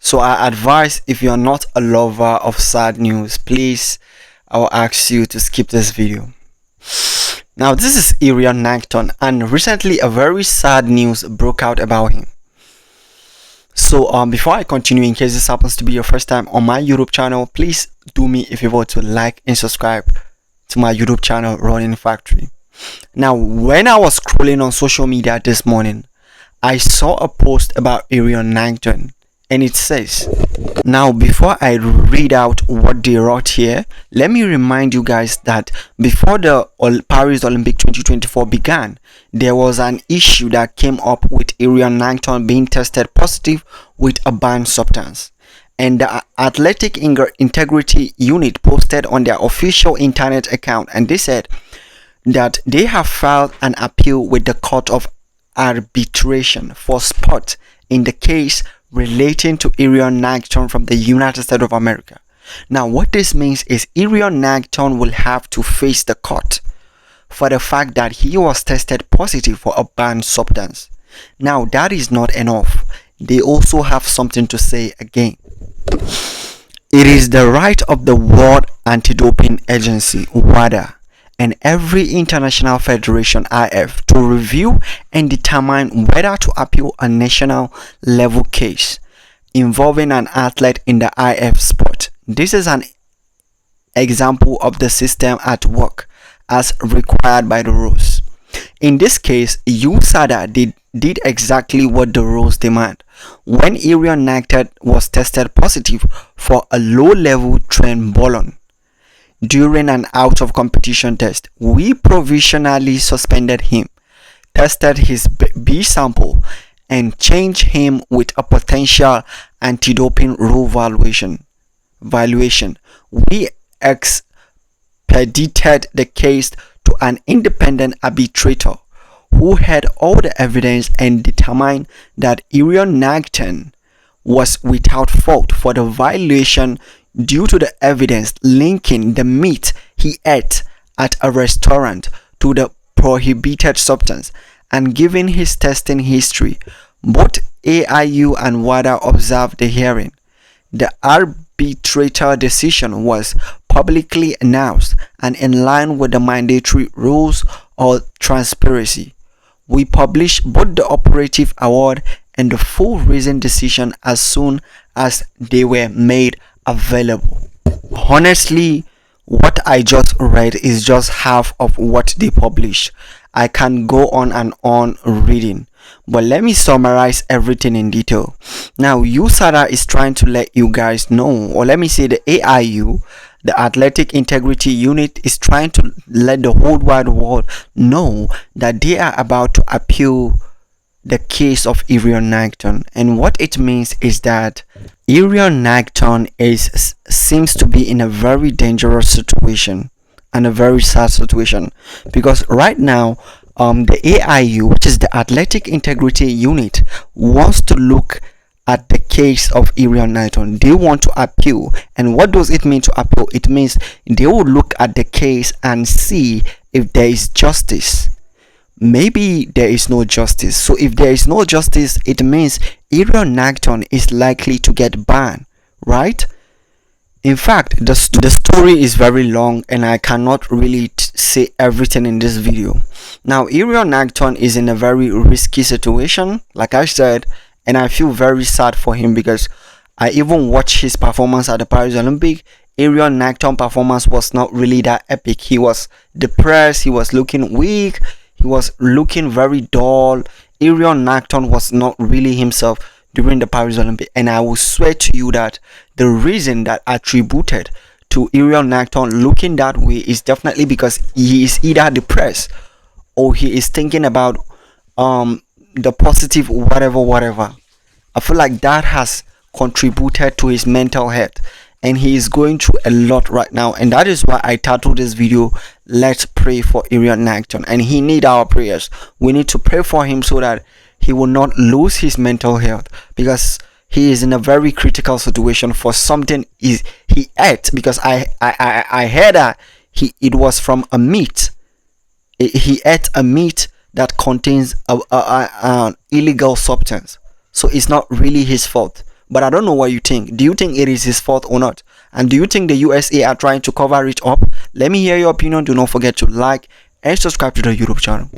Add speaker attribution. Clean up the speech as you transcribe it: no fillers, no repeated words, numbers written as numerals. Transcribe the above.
Speaker 1: So I advise, if you are not a lover of sad news, please, I will ask you to skip this video. Now this is Erriyon Knighton, and recently a very sad news broke out about him. So before I continue, in case this happens to be your first time on my YouTube channel, please do me a favor to like and subscribe to my YouTube channel, Running Factory. Now, when I was scrolling on social media this morning, I saw a post about Erriyon Knighton, and it says, now before I read out what they wrote here, let me remind you guys that before the Paris Olympic 2024 began, there was an issue that came up with Erriyon Knighton being tested positive with a banned substance. And the Athletic Integrity Unit posted on their official internet account, and they said that they have filed an appeal with the Court of Arbitration for Sport in the case relating to Erriyon Knighton from the United States of America. Now what this means is Erriyon Knighton will have to face the court for the fact that he was tested positive for a banned substance. Now that is not enough. They also have something to say again. It is the right of the World Anti-Doping Agency, WADA, and every international federation, IF, to review and determine whether to appeal a national level case involving an athlete in the IF sport. This is an example of the system at work as required by the rules. In this case, USADA did exactly what the rules demand. When Erriyon Knighton was tested positive for a low-level trenbolone during an out-of-competition test, we provisionally suspended him, tested his B sample, and changed him with a potential anti-doping rule violation. We expedited the case to an independent arbitrator who had all the evidence and determined that Erriyon Knighton was without fault for the violation due to the evidence linking the meat he ate at a restaurant to the prohibited substance, and given his testing history. Both AIU and WADA observed the hearing. The arbitrator decision was publicly announced and in line with the mandatory rules of transparency. We published both the operative award and the full reasoned decision as soon as they were made available. Honestly, what I just read is just half of what they published. I can go on and on reading, but let me summarize everything in detail. Now, USADA is trying to let you guys know, or let me say the AIU, the Athletic Integrity Unit, is trying to let the whole wide world know that they are about to appeal the case of Erriyon Knighton. And what it means is that Erriyon Knighton seems to be in a very dangerous situation and a very sad situation, because right now the AIU, which is the Athletic Integrity Unit, wants to look at the case of Erriyon Knighton. They want to appeal. And what does it mean to appeal? It means they will look at the case and see if there is justice. Maybe there is no justice. So if there is no justice, it means Erriyon Knighton is likely to get banned, right? In fact, the story is very long and I cannot really say everything in this video. Now, Erriyon Knighton is in a very risky situation, like I said, and I feel very sad for him because I even watched his performance at the Paris Olympic. Erriyon Knighton performance was not really that epic. He was depressed, he was looking weak, he was looking very dull. Erriyon Knighton was not really himself during the Paris Olympic, and I will swear to you that the reason that attributed to Erriyon Knighton looking that way is definitely because he is either depressed or he is thinking about the positive whatever. I feel like that has contributed to his mental health, and he is going through a lot right now, and that is why I titled this video, Let's Pray for Erriyon Knighton. And he needs our prayers. We need to pray for him so that he will not lose his mental health, because he is in a very critical situation for something he ate, because I heard that it was from a meat. He ate a meat that contains an illegal substance. So it's not really his fault, But I don't know what you think. Do you think it is his fault or not? And do you think the USA are trying to cover it up? Let me hear your opinion. Do not forget to like and subscribe to the YouTube channel.